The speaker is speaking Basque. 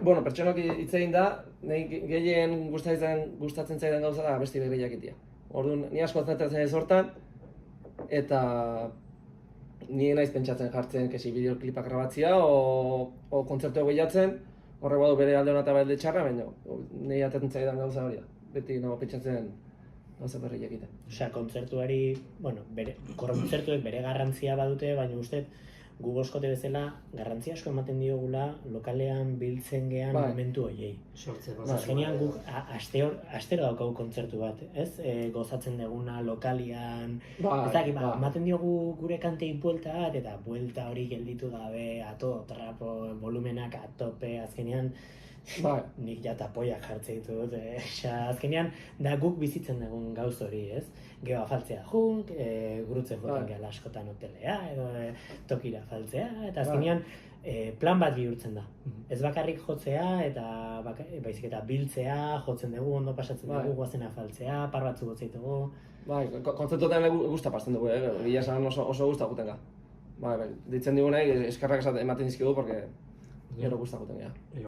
Bueno, pertsonok hitz egin da, nahi gehien gustatzen zaidan gauza da abesti berri jakitea. Orduan, ni asko zentratzen ez hortan, eta ni naiz pentsatzen jartzen kesi bideoklipak grabatzea o kontzertu gehiatzen, horrek badu bere alde hona eta bere txarra, baina nahi atatzen zaidan gauza hori da. Beti pentsatzen gauza berri jakitea. Osea, kontzertuari, bueno, kontzertuek bere garrantzia badute, baina uste gu boskote bezala garrantzia asko ematen diogula lokalean biltzen gean momentu horiei. Sortzeko. Azkenean guk astero daukagu kontzertu bat, ez? Gozatzen duguna lokalian, ematen diogu gure kantei buelta bat, eta buelta hori gelditu gabe, trapo, volumenak atope, azkenean nik ja tapoiak jartzen ditut, azkenean da guk bizitzen dugun gauz hori, ez? Gero afaltzea junk, gurutzen joten gehala askotan hotelea, edo tokira afaltzea, eta azkenean plan bat bihurtzen da. Ez bakarrik jotzea, eta baizik eta biltzea, jotzen dugu, ondo pasatzen dugu, guazen afaltzea, par batzu gotzeitugu. Bai, kontzertuetan guzta pasten dugu, gila esan oso guzta guten ga. Bai, ditzen digunei eskerrak ematen dizkigu, porque gero guzta guten ga.